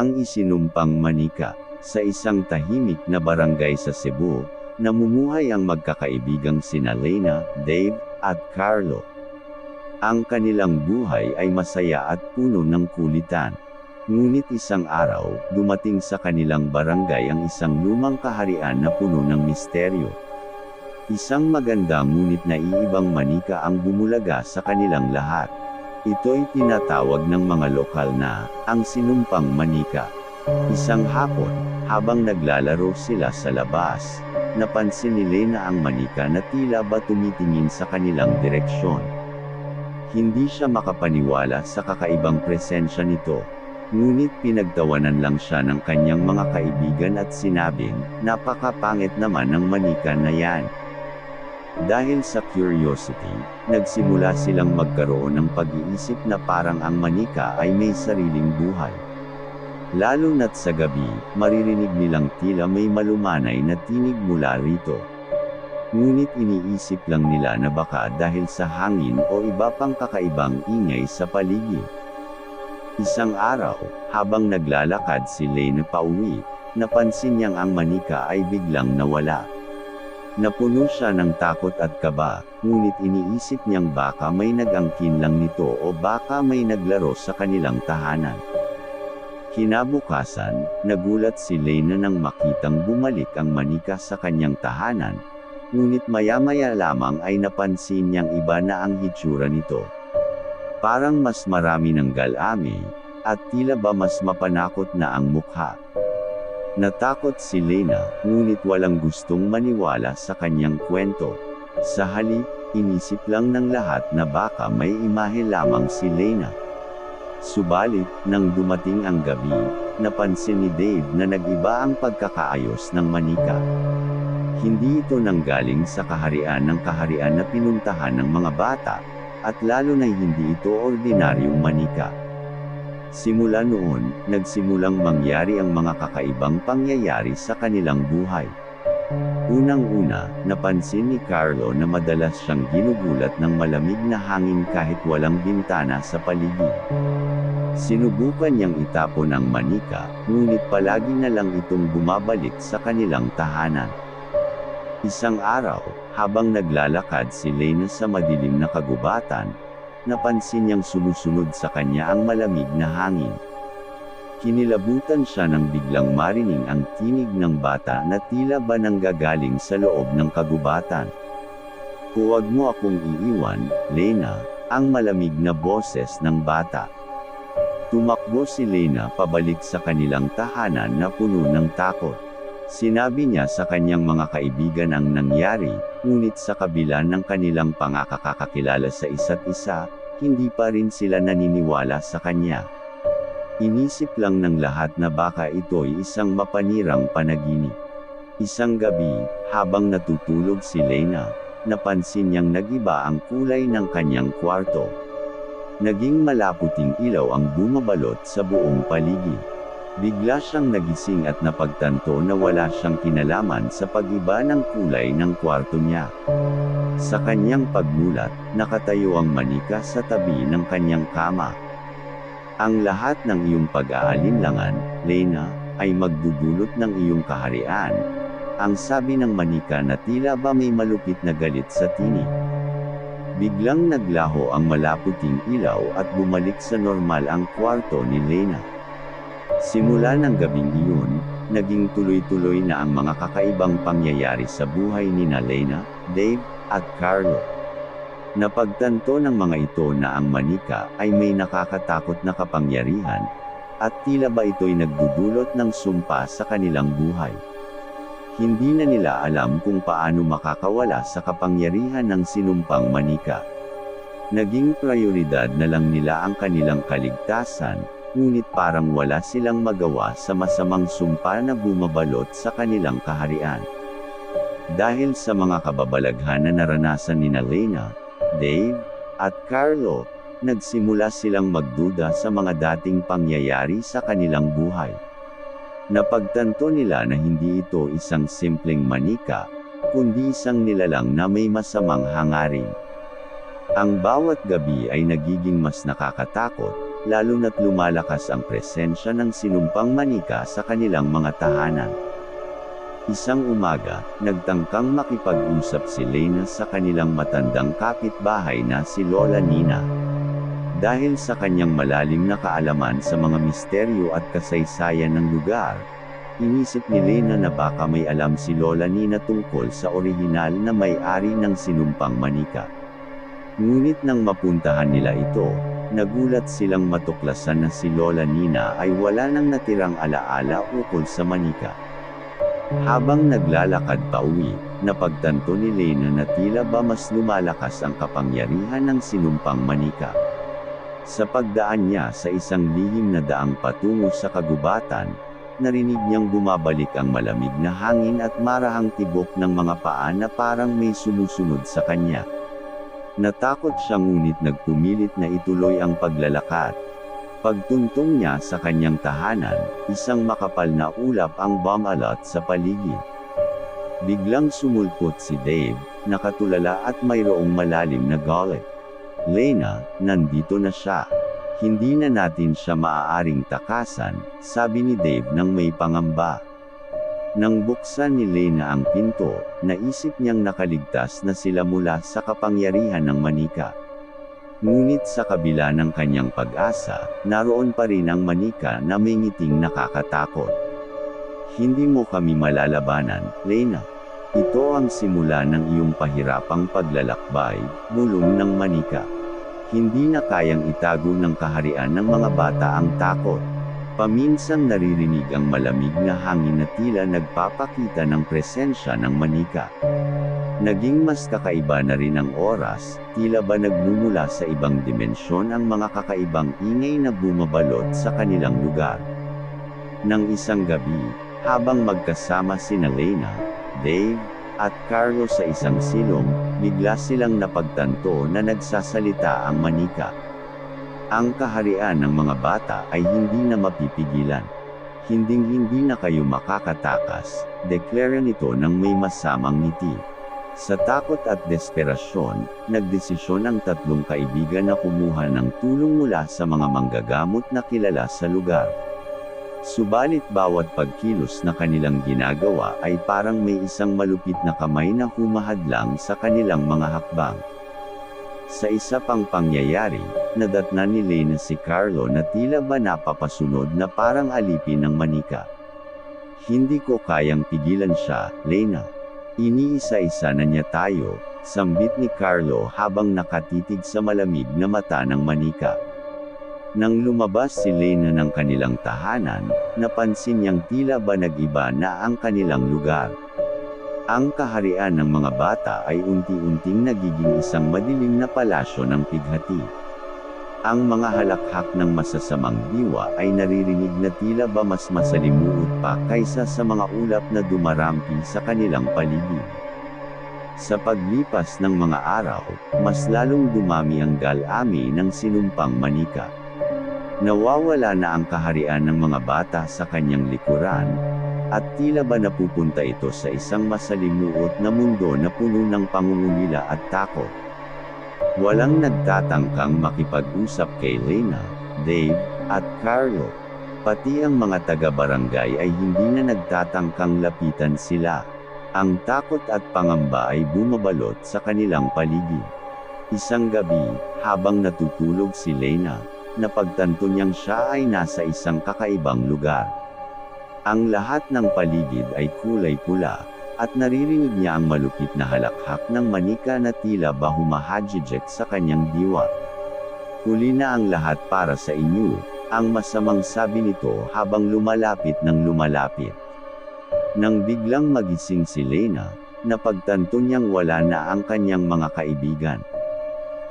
Ang isinumpang manika. Sa isang tahimik na barangay sa Cebu, namumuhay ang magkakaibigang sina Lena, Dave, at Carlo. Ang kanilang buhay ay masaya at puno ng kulitan. Ngunit isang araw, dumating sa kanilang barangay ang isang lumang kaharian na puno ng misteryo. Isang maganda ngunit naiibang manika ang bumulaga sa kanilang lahat. Ito'y tinatawag ng mga lokal na, ang sinumpang manika. Isang hapon, habang naglalaro sila sa labas, napansin ni Lena ang manika na tila ba tumitingin sa kanilang direksyon. Hindi siya makapaniwala sa kakaibang presensya nito. Ngunit pinagtawanan lang siya ng kanyang mga kaibigan at sinabing, napakapangit naman ng manika na yan. Dahil sa curiosity, nagsimula silang magkaroon ng pag-iisip na parang ang manika ay may sariling buhay. Lalo na't sa gabi, maririnig nilang tila may malumanay na tinig mula rito. Ngunit iniisip lang nila na baka dahil sa hangin o iba pang kakaibang ingay sa paligid. Isang araw, habang naglalakad si Lena pauwi, napansin niyang ang manika ay biglang nawala. Napuno siya ng takot at kaba, ngunit iniisip niyang baka may nag-angkin lang nito o baka may naglaro sa kanilang tahanan. Kinabukasan, nagulat si Lena nang makitang bumalik ang manika sa kanyang tahanan, ngunit maya-maya lamang ay napansin niyang iba na ang hitsura nito. Parang mas marami ng galami, at tila ba mas mapanakot na ang mukha. Natakot si Lena, ngunit walang gustong maniwala sa kanyang kwento. Sa halip, inisip lang ng lahat na baka may imahe lamang si Lena. Subalit, nang dumating ang gabi, napansin ni Dave na nag-iba ang pagkakaayos ng manika. Hindi ito nanggaling sa kaharian na pinuntahan ng mga bata, at lalo na hindi ito ordinaryong manika. Simula noon, nagsimulang mangyari ang mga kakaibang pangyayari sa kanilang buhay. Unang-una, napansin ni Carlo na madalas siyang ginugulat ng malamig na hangin kahit walang bintana sa paligid. Sinubukan niyang itapon ang manika, ngunit palagi na lang itong bumabalik sa kanilang tahanan. Isang araw, habang naglalakad si Lena sa madilim na kagubatan, napansin niyang sumusunod sa kanya ang malamig na hangin. Kinilabutan siya nang biglang marinig ang tinig ng bata na tila ba nanggagaling sa loob ng kagubatan. "Huwag mo akong iiwan, Lena," ang malamig na boses ng bata. Tumakbo si Lena pabalik sa kanilang tahanan na puno ng takot. Sinabi niya sa kanyang mga kaibigan ang nangyari, ngunit sa kabila ng kanilang pangakakakilala sa isa't isa, hindi pa rin sila naniniwala sa kanya. Inisip lang ng lahat na baka ito'y isang mapanirang panaginip. Isang gabi, habang natutulog si Lena, napansin niyang nag-iba ang kulay ng kanyang kwarto. Naging malaputing ilaw ang bumabalot sa buong paligid. Bigla siyang nagising at napagtanto na wala siyang kinalaman sa pag-iba ng kulay ng kwarto niya. Sa kanyang pagmulat, nakatayo ang manika sa tabi ng kanyang kama. "Ang lahat ng iyong pag-aalinlangan, Lena, ay magdudulot ng iyong kaharian," ang sabi ng manika na tila ba may malupit na galit sa tinig. Biglang naglaho ang malaputing ilaw at bumalik sa normal ang kwarto ni Lena. Simula ng gabing iyon, naging tuloy-tuloy na ang mga kakaibang pangyayari sa buhay nina Lena, Dave, at Carlo. Napagtanto ng mga ito na ang manika ay may nakakatakot na kapangyarihan, at tila ba ito'y nagdudulot ng sumpa sa kanilang buhay. Hindi na nila alam kung paano makakawala sa kapangyarihan ng sinumpang manika. Naging prioridad na lang nila ang kanilang kaligtasan, ngunit parang wala silang magawa sa masamang sumpa na bumabalot sa kanilang kaharian. Dahil sa mga kababalaghan na naranasan nina Lena, Dave, at Carlo, nagsimula silang magduda sa mga dating pangyayari sa kanilang buhay. Napagtanto nila na hindi ito isang simpleng manika, kundi isang nilalang na may masamang hangarin. Ang bawat gabi ay nagiging mas nakakatakot, lalo na't lumalakas ang presensya ng sinumpang manika sa kanilang mga tahanan. Isang umaga, nagtangkang makipag-usap si Lena sa kanilang matandang kapitbahay na si Lola Nina. Dahil sa kanyang malalim na kaalaman sa mga misteryo at kasaysayan ng lugar, inisip ni Lena na baka may alam si Lola Nina tungkol sa orihinal na may-ari ng sinumpang manika. Ngunit nang mapuntahan nila ito, nagulat silang matuklasan na si Lola Nina ay wala nang natirang alaala ukol sa manika. Habang naglalakad pauwi, napagtanto ni Lena na tila ba mas lumalakas ang kapangyarihan ng sinumpang manika. Sa pagdaan niya sa isang lihim na daang patungo sa kagubatan, narinig niyang bumabalik ang malamig na hangin at marahang tibok ng mga paa na parang may sumusunod sa kanya. Natakot siya ngunit nagpumilit na ituloy ang paglalakad. Pagtuntong niya sa kanyang tahanan, isang makapal na ulap ang bumalot sa paligid. Biglang sumulpot si Dave, nakatulala at mayroong malalim na galit. "Lena, nandito na siya. Hindi na natin siya maaaring takasan," sabi ni Dave nang may pangamba. Nang buksan ni Lena ang pinto, naisip niyang nakaligtas na sila mula sa kapangyarihan ng manika. Ngunit sa kabila ng kanyang pag-asa, naroon pa rin ang manika na may ngiting nakakatakot. "Hindi mo kami malalabanan, Lena. Ito ang simula ng iyong pahirapang paglalakbay," bulong ng manika. Hindi na kayang itago ng kaharian ng mga bata ang takot. Paminsan naririnig ang malamig na hangin na tila nagpapakita ng presensya ng manika. Naging mas kakaiba na rin ang oras, tila ba nagmumula sa ibang dimensyon ang mga kakaibang ingay na bumabalot sa kanilang lugar. Nang isang gabi, habang magkasama sina Lena, Dave, at Carlo sa isang silong, bigla silang napagtanto na nagsasalita ang manika. "Ang kaharian ng mga bata ay hindi na mapipigilan. Hinding-hindi na kayo makakatakas," deklara nito ng may masamang ngiti. Sa takot at desperasyon, nagdesisyon ang tatlong kaibigan na kumuha ng tulong mula sa mga manggagamot na kilala sa lugar. Subalit bawat pagkilos na kanilang ginagawa ay parang may isang malupit na kamay na humahadlang sa kanilang mga hakbang. Sa isa pang pangyayari, nadatnan ni Lena si Carlo na tila ba napapasunod na parang alipin ng manika. "Hindi ko kayang pigilan siya, Lena. Iniisa-isa na niya tayo," sambit ni Carlo habang nakatitig sa malamig na mata ng manika. Nang lumabas si Lena ng kanilang tahanan, napansin niyang tila ba nag-iba na ang kanilang lugar. Ang kaharian ng mga bata ay unti-unting nagiging isang madilim na palasyo ng pighati. Ang mga halakhak ng masasamang diwa ay naririnig na tila ba mas masalimuot pa kaysa sa mga ulap na dumarampi sa kanilang paligid. Sa paglipas ng mga araw, mas lalong dumami ang galami ng sinumpang manika. Nawawala na ang kaharian ng mga bata sa kanyang likuran, at tila ba napupunta ito sa isang masalimuot na mundo na puno ng pangungulila at takot. Walang nagtatangkang makipag-usap kay Lena, Dave, at Carlo. Pati ang mga taga-barangay ay hindi na nagtatangkang lapitan sila. Ang takot at pangamba ay bumabalot sa kanilang paligid. Isang gabi, habang natutulog si Lena, napagtanto niyang siya ay nasa isang kakaibang lugar. Ang lahat ng paligid ay kulay pula, at naririnig niya ang malupit na halakhak ng manika na tila ba humahadjijek sa kanyang diwa. "Huli na ang lahat para sa inyo," ang masamang sabi nito habang lumalapit ng lumalapit. Nang biglang magising si Lena, napagtanto niyang wala na ang kanyang mga kaibigan.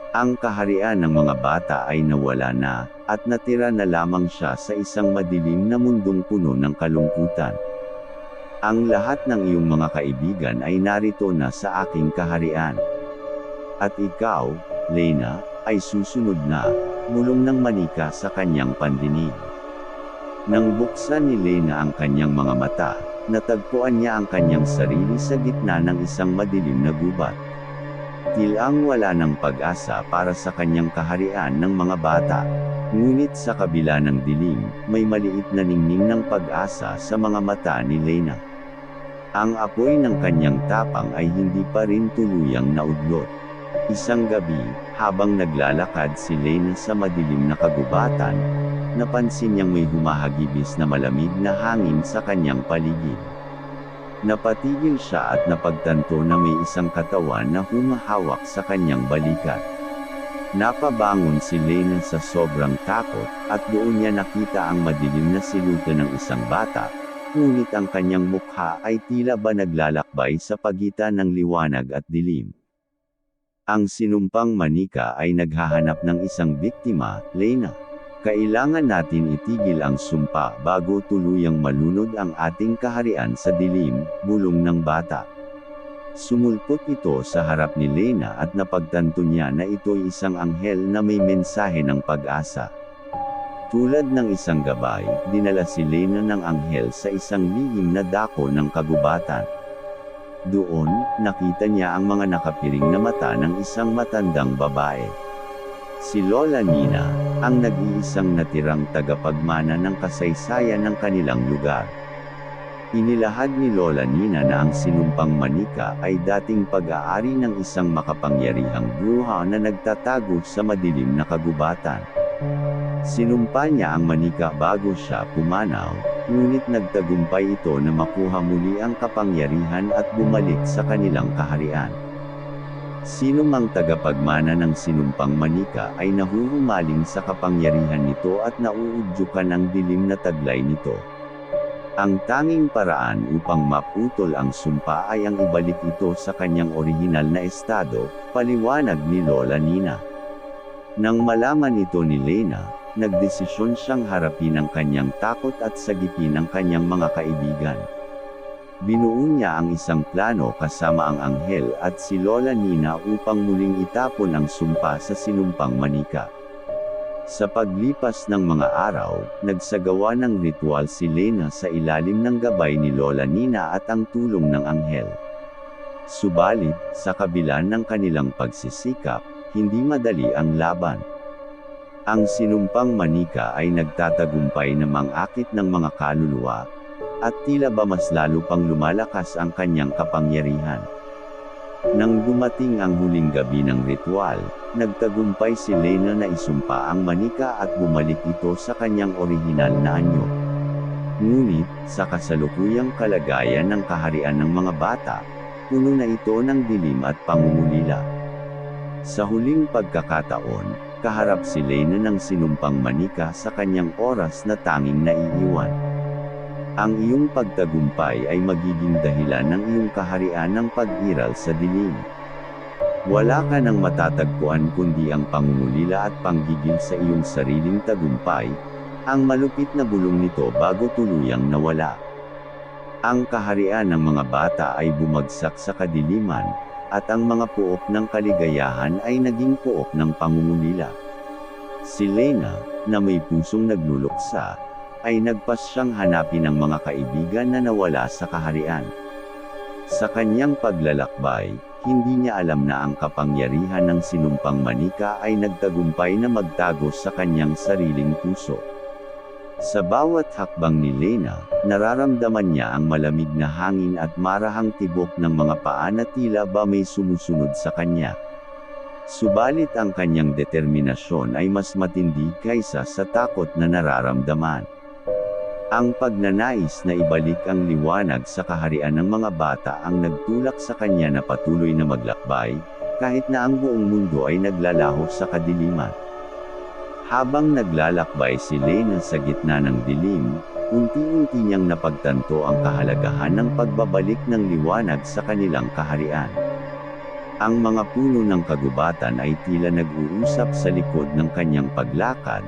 Ang kaharian ng mga bata ay nawala na, at natira na lamang siya sa isang madilim na mundong puno ng kalungkutan. "Ang lahat ng iyong mga kaibigan ay narito na sa aking kaharian. At ikaw, Lena, ay susunod na," bulong ng manika sa kanyang pandinig. Nang buksan ni Lena ang kanyang mga mata, natagpuan niya ang kanyang sarili sa gitna ng isang madilim na gubat. Tilang wala ng pag-asa para sa kanyang kaharian ng mga bata. Ngunit sa kabila ng dilim, may maliit na ningning ng pag-asa sa mga mata ni Lena. Ang apoy ng kanyang tapang ay hindi pa rin tuluyang naudlot. Isang gabi, habang naglalakad si Lena sa madilim na kagubatan, napansin niyang may humahagibis na malamig na hangin sa kanyang paligid. Napatigil siya at napagtanto na may isang katawan na humahawak sa kanyang balikat. Napabangon si Lena sa sobrang takot, at doon niya nakita ang madilim na silueta ng isang bata, ngunit ang kanyang mukha ay tila ba naglalakbay sa pagitan ng liwanag at dilim. Ang sinumpang manika ay naghahanap ng isang biktima. Lena, kailangan natin itigil ang sumpa bago tuluyang malunod ang ating kaharian sa dilim, bulong ng bata. Sumulpot ito sa harap ni Lena at napagtanto niya na ito'y isang anghel na may mensahe ng pag-asa. Tulad ng isang gabay, dinala si Lena ng anghel sa isang lihim na dako ng kagubatan. Doon, nakita niya ang mga nakapiring na mata ng isang matandang babae. Si Lola Nina, ang nag-iisang natirang tagapagmana ng kasaysayan ng kanilang lugar. Inilahad ni Lola Nina na ang sinumpang manika ay dating pag-aari ng isang makapangyarihang bruha na nagtatago sa madilim na kagubatan. Sinumpa niya ang manika bago siya pumanaw, ngunit nagtagumpay ito na makuha muli ang kapangyarihan at bumalik sa kanilang kaharian. Sino mang tagapagmana ng sinumpang manika ay nahuhumaling sa kapangyarihan nito at nauudyukan ang dilim na taglay nito. Ang tanging paraan upang maputol ang sumpa ay ang ibalik ito sa kanyang orihinal na estado, paliwanag ni Lola Nina. Nang malaman ito ni Lena, nagdesisyon siyang harapin ang kanyang takot at sagipin ang kanyang mga kaibigan. Binuo niya ang isang plano kasama ang anghel at si Lola Nina upang muling itapon ang sumpa sa sinumpang manika. Sa paglipas ng mga araw, nagsagawa ng ritual si Lena sa ilalim ng gabay ni Lola Nina at ang tulong ng anghel. Subalit, sa kabila ng kanilang pagsisikap, hindi madali ang laban. Ang sinumpang manika ay nagtatagumpay na mangakit ng mga kaluluwa, at tila ba mas lalo pang lumalakas ang kanyang kapangyarihan. Nang dumating ang huling gabi ng ritual, nagtagumpay si Lena na isumpa ang manika at bumalik ito sa kanyang orihinal na anyo. Ngunit, sa kasalukuyang kalagayan ng kaharian ng mga bata, puno na ito ng dilim at pangungulila. Sa huling pagkakataon, kaharap si Lena ng sinumpang manika sa kanyang oras na tanging naiiwan. Ang iyong pagtagumpay ay magiging dahilan ng iyong kaharian ng pag-iral sa dilim. Wala ka nang matatagpuan kundi ang pangungulila at panggigil sa iyong sariling tagumpay, ang malupit na bulong nito bago tuluyang nawala. Ang kaharian ng mga bata ay bumagsak sa kadiliman, at ang mga puok ng kaligayahan ay naging puok ng pangungulila. Si Lena, na may pusong nagluluksa, ay nagpasyang hanapin ang mga kaibigan na nawala sa kaharian. Sa kanyang paglalakbay, hindi niya alam na ang kapangyarihan ng sinumpang manika ay nagtagumpay na magtago sa kanyang sariling puso. Sa bawat hakbang ni Lena, nararamdaman niya ang malamig na hangin at marahang tibok ng mga paa na tila ba may sumusunod sa kanya. Subalit ang kanyang determinasyon ay mas matindi kaysa sa takot na nararamdaman. Ang pagnanais na ibalik ang liwanag sa kaharian ng mga bata ang nagtulak sa kanya na patuloy na maglakbay, kahit na ang buong mundo ay naglalaho sa kadiliman. Habang naglalakbay si Lena sa gitna ng dilim, unti-unti niyang napagtanto ang kahalagahan ng pagbabalik ng liwanag sa kanilang kaharian. Ang mga puno ng kagubatan ay tila nag-uusap sa likod ng kanyang paglakad,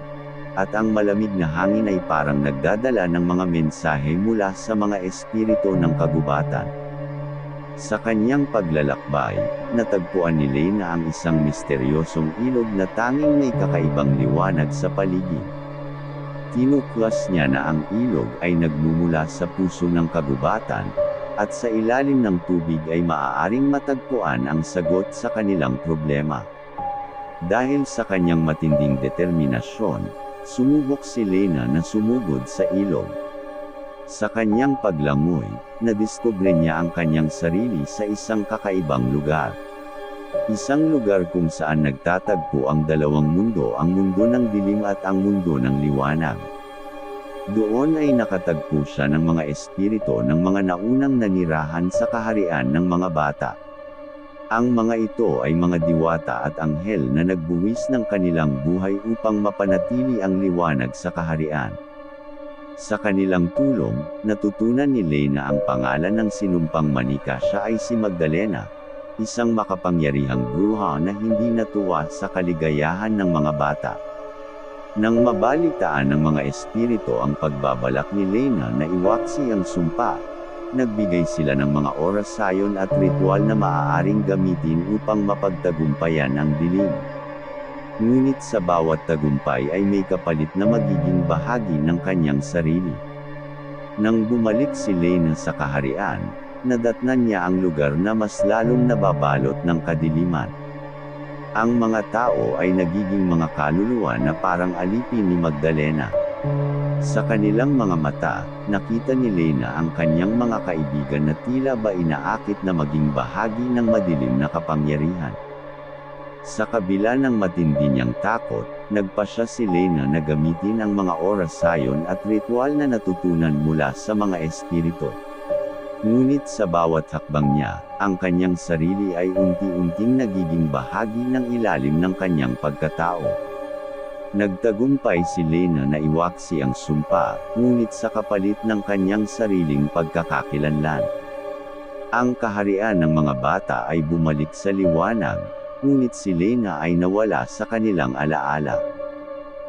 at ang malamig na hangin ay parang nagdadala ng mga mensahe mula sa mga espiritu ng kagubatan. Sa kanyang paglalakbay, natagpuan ni Lena ang isang misteryosong ilog na tanging may kakaibang liwanag sa paligid. Tinuklas niya na ang ilog ay nagmumula sa puso ng kagubatan, at sa ilalim ng tubig ay maaaring matagpuan ang sagot sa kanilang problema. Dahil sa kanyang matinding determinasyon, sumubok si Lena na sumugod sa ilog. Sa kanyang paglangoy, nadiskubre niya ang kanyang sarili sa isang kakaibang lugar. Isang lugar kung saan nagtatagpo ang dalawang mundo, ang mundo ng dilim at ang mundo ng liwanag. Doon ay nakatagpo siya ng mga espiritu ng mga naunang nanirahan sa kaharian ng mga bata. Ang mga ito ay mga diwata at anghel na nagbuwis ng kanilang buhay upang mapanatili ang liwanag sa kaharian. Sa kanilang tulong, natutunan ni Lena ang pangalan ng sinumpang manika. Siya ay si Magdalena, isang makapangyarihang bruha na hindi natuwa sa kaligayahan ng mga bata. Nang mabalitaan ng mga espiritu ang pagbabalak ni Lena na iwaksi ang sumpa, nagbigay sila ng mga orasayon at ritual na maaaring gamitin upang mapagtagumpayan ang dilim. Ngunit sa bawat tagumpay ay may kapalit na magiging bahagi ng kanyang sarili. Nang bumalik si Lena sa kaharian, nadatnan niya ang lugar na mas lalong nababalot ng kadiliman. Ang mga tao ay nagiging mga kaluluwa na parang alipin ni Magdalena. Sa kanilang mga mata, nakita ni Lena ang kanyang mga kaibigan na tila ba inaakit na maging bahagi ng madilim na kapangyarihan. Sa kabila ng matindi niyang takot, nagpasya si Lena na gamitin ang mga orasayon at ritual na natutunan mula sa mga espiritu. Ngunit sa bawat hakbang niya, ang kanyang sarili ay unti-unting nagiging bahagi ng ilalim ng kanyang pagkatao. Nagtagumpay si Lena na iwaksi ang sumpa, ngunit sa kapalit ng kanyang sariling pagkakakilanlan. Ang kaharian ng mga bata ay bumalik sa liwanag, ngunit si Lena ay nawala sa kanilang alaala.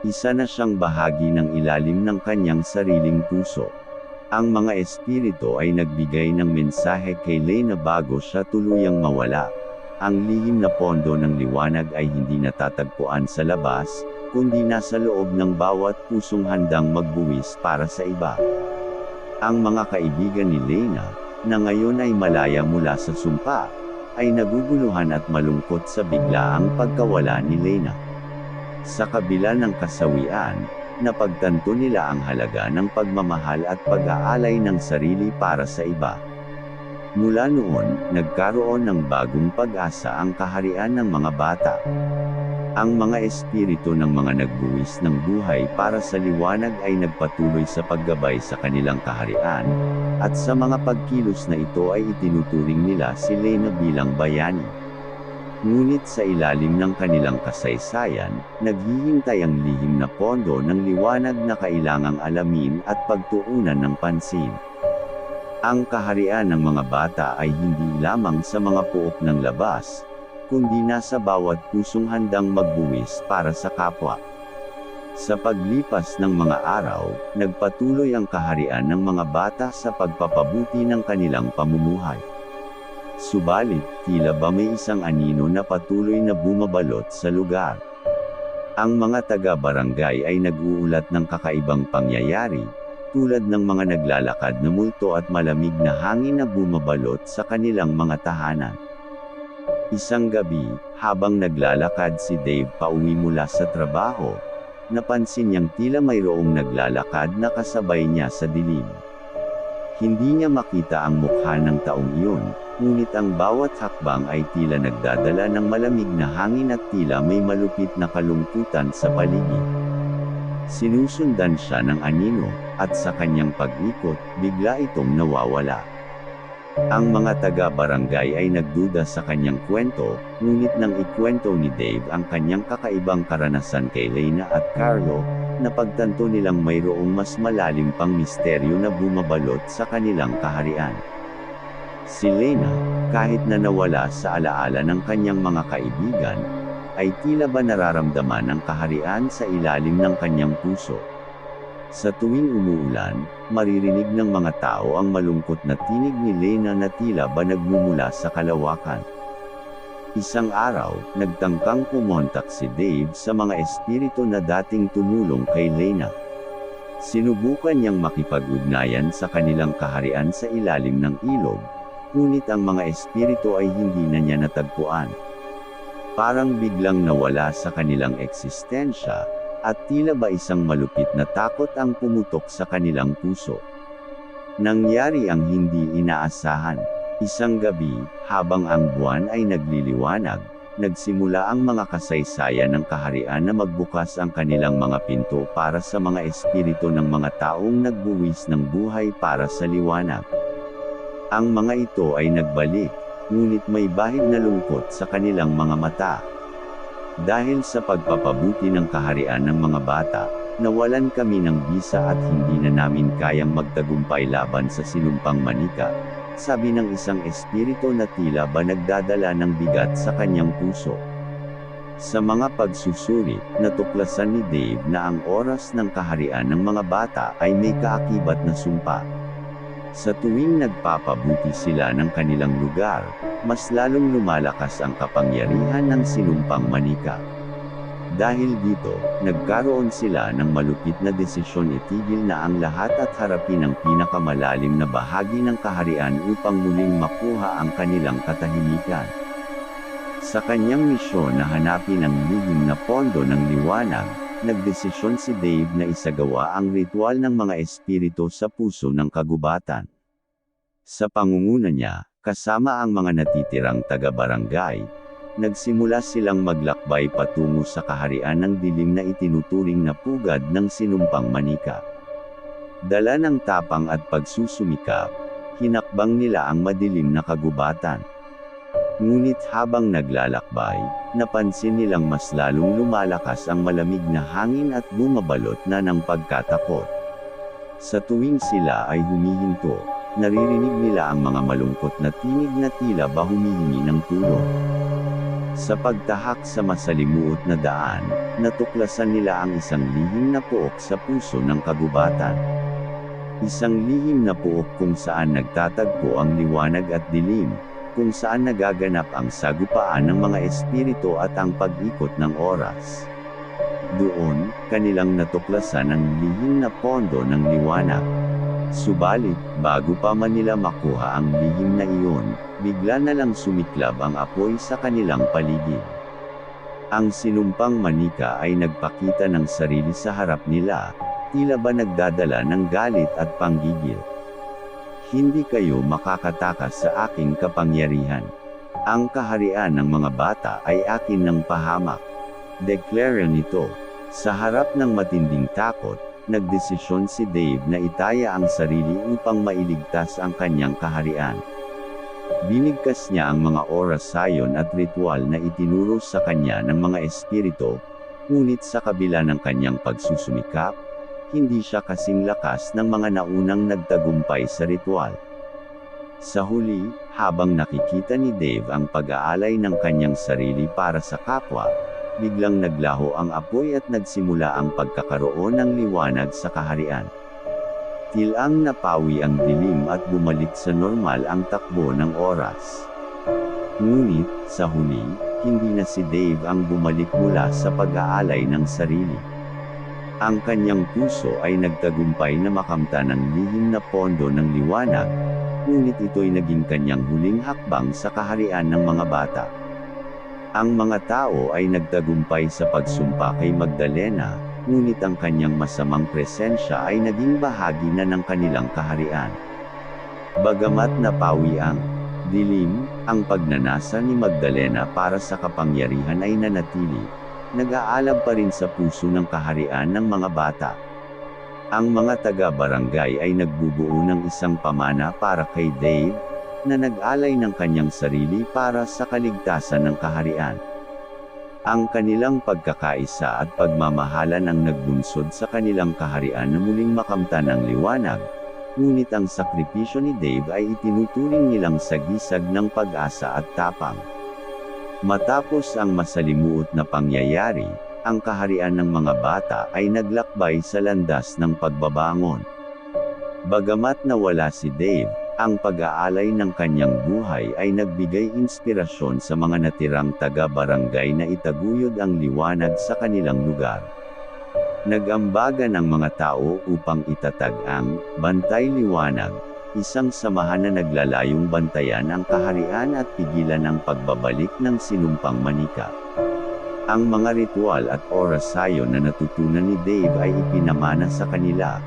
Isa na siyang bahagi ng ilalim ng kanyang sariling puso. Ang mga espiritu ay nagbigay ng mensahe kay Lena bago siya tuluyang mawala. Ang lihim na pondo ng liwanag ay hindi natatagpuan sa labas, kundi nasa loob ng bawat pusong handang magbuwis para sa iba. Ang mga kaibigan ni Lena, na ngayon ay malaya mula sa sumpa, ay naguguluhan at malungkot sa biglaang pagkawala ni Lena. Sa kabila ng kasawian, napagtanto nila ang halaga ng pagmamahal at pag-aalay ng sarili para sa iba. Mula noon, nagkaroon ng bagong pag-asa ang kaharian ng mga bata. Ang mga espiritu ng mga nagbuwis ng buhay para sa liwanag ay nagpatuloy sa paggabay sa kanilang kaharian, at sa mga pagkilos na ito ay itinuturing nila si Lena bilang bayani. Ngunit sa ilalim ng kanilang kasaysayan, naghihintay ang lihim na pondo ng liwanag na kailangang alamin at pagtuunan ng pansin. Ang kaharian ng mga bata ay hindi lamang sa mga puok ng labas, kundi nasa bawat pusong handang magbuwis para sa kapwa. Sa paglipas ng mga araw, nagpatuloy ang kaharian ng mga bata sa pagpapabuti ng kanilang pamumuhay. Subalit, tila ba may isang anino na patuloy na bumabalot sa lugar. Ang mga taga-barangay ay nag-uulat ng kakaibang pangyayari, tulad ng mga naglalakad na multo at malamig na hangin na bumabalot sa kanilang mga tahanan. Isang gabi, habang naglalakad si Dave pauwi mula sa trabaho, napansin niyang tila mayroong naglalakad na kasabay niya sa dilim. Hindi niya makita ang mukha ng taong iyon, ngunit ang bawat hakbang ay tila nagdadala ng malamig na hangin at tila may malupit na kalungkutan sa paligid. Sinusundan siya ng anino, at sa kanyang pag-ikot, bigla itong nawawala. Ang mga taga-barangay ay nagduda sa kanyang kwento, ngunit nang ikwento ni Dave ang kanyang kakaibang karanasan kay Lena at Carlo, napagtanto nilang mayroong mas malalim pang misteryo na bumabalot sa kanilang kaharian. Si Lena, kahit na nawala sa alaala ng kanyang mga kaibigan, ay tila ba nararamdaman ang kaharian sa ilalim ng kanyang puso. Sa tuwing umuulan, maririnig ng mga tao ang malungkot na tinig ni Lena na tila ba nagmumula sa kalawakan. Isang araw, nagtangkang kumontak si Dave sa mga espiritu na dating tumulong kay Lena. Sinubukan niyang makipag-ugnayan sa kanilang kaharian sa ilalim ng ilog, ngunit ang mga espiritu ay hindi na niya natagpuan. Parang biglang nawala sa kanilang eksistensya, at tila ba isang malupit na takot ang pumutok sa kanilang puso. Nangyari ang hindi inaasahan. Isang gabi, habang ang buwan ay nagliliwanag, nagsimula ang mga kasaysayan ng kaharian na magbukas ang kanilang mga pinto para sa mga espiritu ng mga taong nagbuwis ng buhay para sa liwanag. Ang mga ito ay nagbalik, ngunit may bahid na lungkot sa kanilang mga mata. Dahil sa pagpapabuti ng kaharian ng mga bata, nawalan kami ng bisa at hindi na namin kayang magtagumpay laban sa sinumpang manika, sabi ng isang espiritu na tila ba nagdadala ng bigat sa kanyang puso. Sa mga pagsusuri, natuklasan ni Dave na ang oras ng kaharian ng mga bata ay may kaakibat na sumpa. Sa tuwing nagpapabuti sila ng kanilang lugar, mas lalong lumalakas ang kapangyarihan ng sinumpang manika. Dahil dito, nagkaroon sila ng malupit na desisyon itigil na ang lahat at harapin ang pinakamalalim na bahagi ng kaharian upang muling makuha ang kanilang katahimikan. Sa kanyang misyon na hanapin ang lihim na pondo ng liwanag, nagdesisyon si Dave na isagawa ang ritual ng mga espiritu sa puso ng kagubatan. Sa pangunguna niya, kasama ang mga natitirang taga-barangay, nagsimula silang maglakbay patungo sa kaharian ng dilim na itinuturing na pugad ng sinumpang manika. Dala ng tapang at pagsusumikap, hinakbang nila ang madilim na kagubatan. Ngunit habang naglalakbay, napansin nilang mas lalong lumalakas ang malamig na hangin at bumabalot na ng pagkatakot. Sa tuwing sila ay humihinto, naririnig nila ang mga malungkot na tinig na tila ba humihingi ng tulong. Sa pagtahak sa masalimuot na daan, natuklasan nila ang isang lihim na pook sa puso ng kagubatan. Isang lihim na pook kung saan nagtatagpo ang liwanag at dilim, kung saan nagaganap ang sagupaan ng mga espiritu at ang pag-ikot ng oras. Doon, kanilang natuklasan ang lihim na pondo ng liwanag. Subalit, bago pa man nila makuha ang lihim na iyon, bigla na lang sumiklab ang apoy sa kanilang paligid. Ang sinumpang manika ay nagpakita ng sarili sa harap nila, tila ba nagdadala ng galit at panggigil. Hindi kayo makakatakas sa aking kapangyarihan. Ang kaharian ng mga bata ay akin ng pahamak. Deklara nito. Sa harap ng matinding takot, nagdesisyon si Dave na itaya ang sarili upang mailigtas ang kanyang kaharian. Binigkas niya ang mga orasayon at ritual na itinuro sa kanya ng mga espiritu, ngunit sa kabila ng kanyang pagsusumikap, hindi siya kasing lakas ng mga naunang nagtagumpay sa ritual. Sa huli, habang nakikita ni Dave ang pag-aalay ng kanyang sarili para sa kapwa, biglang naglaho ang apoy at nagsimula ang pagkakaroon ng liwanag sa kaharian. Tilang napawi ang dilim at bumalik sa normal ang takbo ng oras. Ngunit, sa huli, hindi na si Dave ang bumalik mula sa pag-aalay ng sarili. Ang kanyang puso ay nagtagumpay na makamtan ng lihim na pondo ng liwanag, ngunit ito'y naging kanyang huling hakbang sa kaharian ng mga bata. Ang mga tao ay nagtagumpay sa pagsumpa kay Magdalena, ngunit ang kanyang masamang presensya ay naging bahagi na ng kanilang kaharian. Bagamat napawi ang dilim, ang pagnanasa ni Magdalena para sa kapangyarihan ay nanatili. Nag-aalab pa rin sa puso ng kaharian ng mga bata. Ang mga taga-barangay ay nagbubuo ng isang pamana para kay Dave, na nag-alay ng kanyang sarili para sa kaligtasan ng kaharian. Ang kanilang pagkakaisa at pagmamahalan ang nagbunsod sa kanilang kaharian na muling makamtan ang liwanag, ngunit ang sakripisyo ni Dave ay itinuturing nilang sagisag ng pag-asa at tapang. Matapos ang masalimuot na pangyayari, ang kaharian ng mga bata ay naglakbay sa landas ng pagbabangon. Bagamat nawala si Dave, ang pag-aalay ng kanyang buhay ay nagbigay inspirasyon sa mga natirang taga-barangay na itaguyod ang liwanag sa kanilang lugar. Nag-ambagan ang mga tao upang itatag ang Bantay Liwanag, isang samahan na naglalayong bantayan ang kaharian at pigilan ang pagbabalik ng sinumpang manika. Ang mga ritual at orasyon na natutunan ni Dave ay ipinamana sa kanila,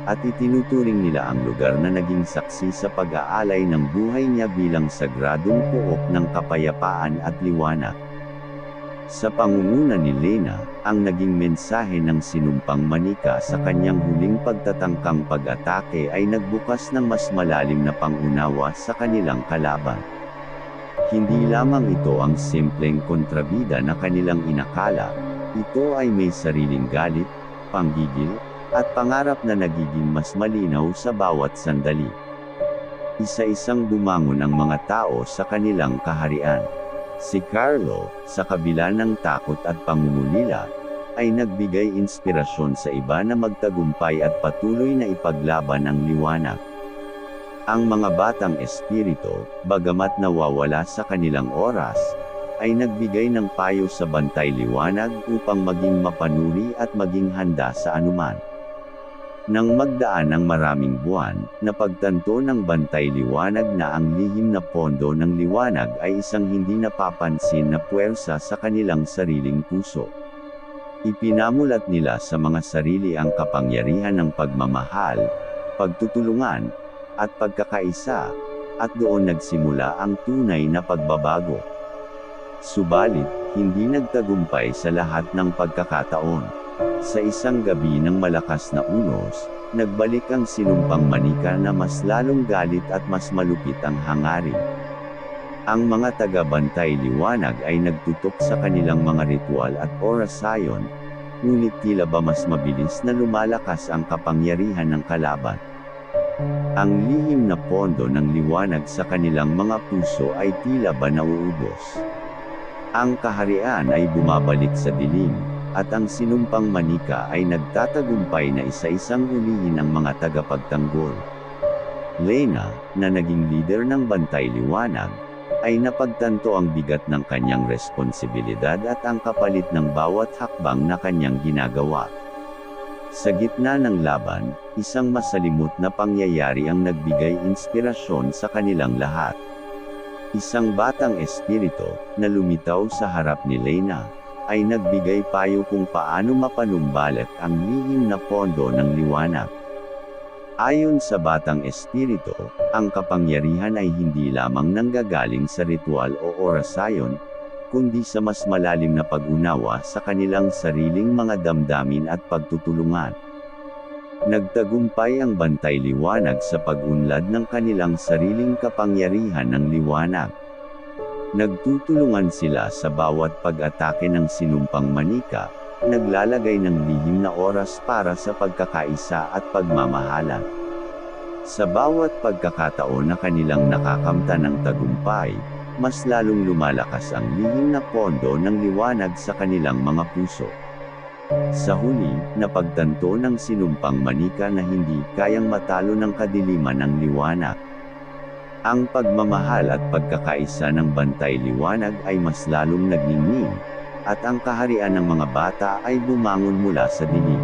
at itinuturing nila ang lugar na naging saksi sa pag-aalay ng buhay niya bilang sagradong pook ng kapayapaan at liwanag. Sa pangunguna ni Lena, ang naging mensahe ng sinumpang manika sa kanyang huling pagtatangkang pag-atake ay nagbukas ng mas malalim na pangunawa sa kanilang kalaban. Hindi lamang ito ang simpleng kontrabida na kanilang inakala, ito ay may sariling galit, panggigil, at pangarap na nagiging mas malinaw sa bawat sandali. Isa-isang bumangon ang mga tao sa kanilang kaharian. Si Carlo, sa kabila ng takot at pangungulila, ay nagbigay inspirasyon sa iba na magtagumpay at patuloy na ipaglaban ang liwanag. Ang mga batang espiritu, bagamat nawawala sa kanilang oras, ay nagbigay ng payo sa bantay liwanag upang maging mapanuri at maging handa sa anuman. Nang magdaan ang maraming buwan, napagtanto ng bantay liwanag na ang lihim na pondo ng liwanag ay isang hindi napapansin na puwersa sa kanilang sariling puso. Ipinamulat nila sa mga sarili ang kapangyarihan ng pagmamahal, pagtutulungan, at pagkakaisa, at doon nagsimula ang tunay na pagbabago. Subalit, hindi nagtagumpay sa lahat ng pagkakataon. Sa isang gabi ng malakas na unos, nagbalik ang sinumpang manika na mas lalong galit at mas malupit ang hangarin. Ang mga taga-bantay liwanag ay nagtutok sa kanilang mga ritual at orasyon, ngunit tila ba mas mabilis na lumalakas ang kapangyarihan ng kalaban. Ang lihim na pondo ng liwanag sa kanilang mga puso ay tila ba nauubos. Ang kaharian ay bumabalik sa dilim, at ang sinumpang manika ay nagtatagumpay na isa-isang hulihin ang mga tagapagtanggol. Lena, na naging leader ng bantay liwanag, ay napagtanto ang bigat ng kanyang responsibilidad at ang kapalit ng bawat hakbang na kanyang ginagawa. Sa gitna ng laban, isang masalimut na pangyayari ang nagbigay inspirasyon sa kanilang lahat. Isang batang espiritu, na lumitaw sa harap ni Lena, ay nagbigay payo kung paano mapanumbalik ang lihim na pondo ng liwanag. Ayon sa batang espiritu, ang kapangyarihan ay hindi lamang nanggagaling sa ritual o orasyon, kundi sa mas malalim na pag-unawa sa kanilang sariling mga damdamin at pagtutulungan. Nagtagumpay ang bantay liwanag sa pag-unlad ng kanilang sariling kapangyarihan ng liwanag. Nagtutulungan sila sa bawat pag-atake ng sinumpang manika, naglalagay ng lihim na oras para sa pagkakaisa at pagmamahalan. Sa bawat pagkakataon na kanilang nakakamtan ng tagumpay, mas lalong lumalakas ang lihim na pondo ng liwanag sa kanilang mga puso. Sa huli, napagtanto ng sinumpang manika na hindi kayang matalo ng kadiliman ng liwanag. Ang pagmamahal at pagkakaisa ng bantay liwanag ay mas lalong nagningning, at ang kaharian ng mga bata ay bumangon mula sa dilim.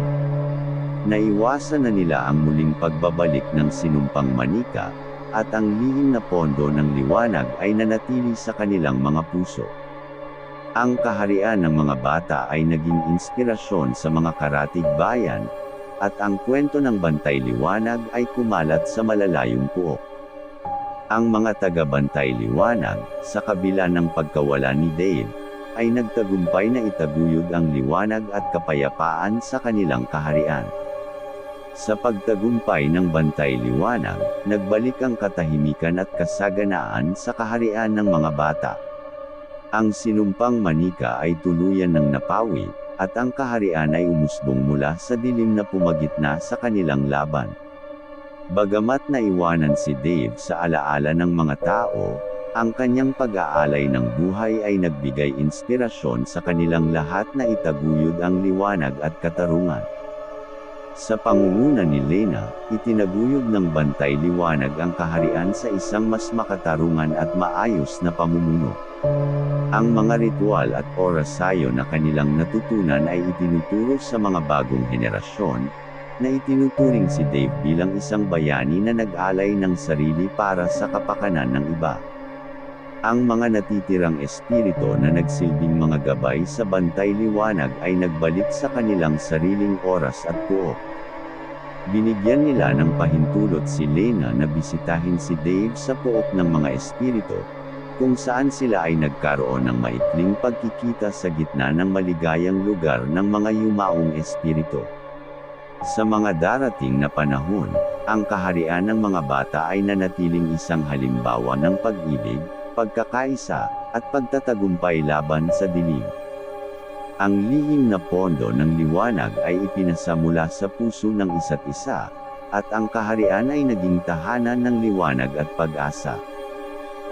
Naiwasan na nila ang muling pagbabalik ng sinumpang manika, at ang lihim na pondo ng liwanag ay nanatili sa kanilang mga puso. Ang kaharian ng mga bata ay naging inspirasyon sa mga karatig bayan, at ang kwento ng bantay liwanag ay kumalat sa malalayong puok. Ang mga taga-bantay liwanag, sa kabila ng pagkawala ni Dave, ay nagtagumpay na itaguyod ang liwanag at kapayapaan sa kanilang kaharian. Sa pagtagumpay ng bantay liwanag, nagbalik ang katahimikan at kasaganaan sa kaharian ng mga bata. Ang sinumpang manika ay tuluyan ng napawi, at ang kaharian ay umusbong mula sa dilim na pumagitna sa kanilang laban. Bagamat naiwanan si Dave sa alaala ng mga tao, ang kanyang pag-aalay ng buhay ay nagbigay inspirasyon sa kanilang lahat na itaguyod ang liwanag at katarungan. Sa pangunguna ni Lena, itinaguyod ng bantay liwanag ang kaharian sa isang mas makatarungan at maayos na pamumuno. Ang mga ritual at orasyon na kanilang natutunan ay itinuturo sa mga bagong henerasyon, na itinuturing si Dave bilang isang bayani na nag-alay ng sarili para sa kapakanan ng iba. Ang mga natitirang espiritu na nagsilbing mga gabay sa bantay liwanag ay nagbalik sa kanilang sariling oras at pook. Binigyan nila ng pahintulot si Lena na bisitahin si Dave sa pook ng mga espiritu, kung saan sila ay nagkaroon ng maikling pagkikita sa gitna ng maligayang lugar ng mga yumaong espiritu. Sa mga darating na panahon, ang kaharian ng mga bata ay nanatiling isang halimbawa ng pag-ibig, pagkakaisa, at pagtatagumpay laban sa dilim. Ang lihim na pondo ng liwanag ay ipinasa mula sa puso ng isa't isa, at ang kaharian ay naging tahanan ng liwanag at pag-asa.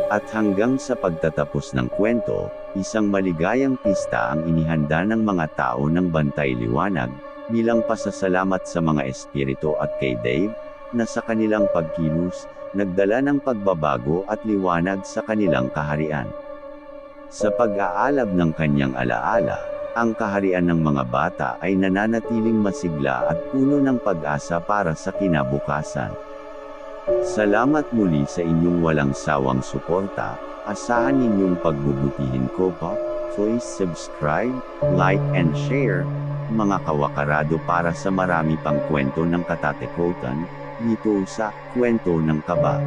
At hanggang sa pagtatapos ng kwento, isang maligayang pista ang inihanda ng mga tao ng Bantay Liwanag, bilang pasasalamat sa mga espiritu at kay Dave, na sa kanilang pagkilos, nagdala ng pagbabago at liwanag sa kanilang kaharian. Sa pag-aalab ng kanyang alaala, ang kaharian ng mga bata ay nananatiling masigla at puno ng pag-asa para sa kinabukasan. Salamat muli sa inyong walang sawang suporta, asahan ninyong pagbubutihin ko pa. Please subscribe, like and share, mga kawakarado para sa marami pang kwento ng katatakutan, dito sa Kwento ng Kaba.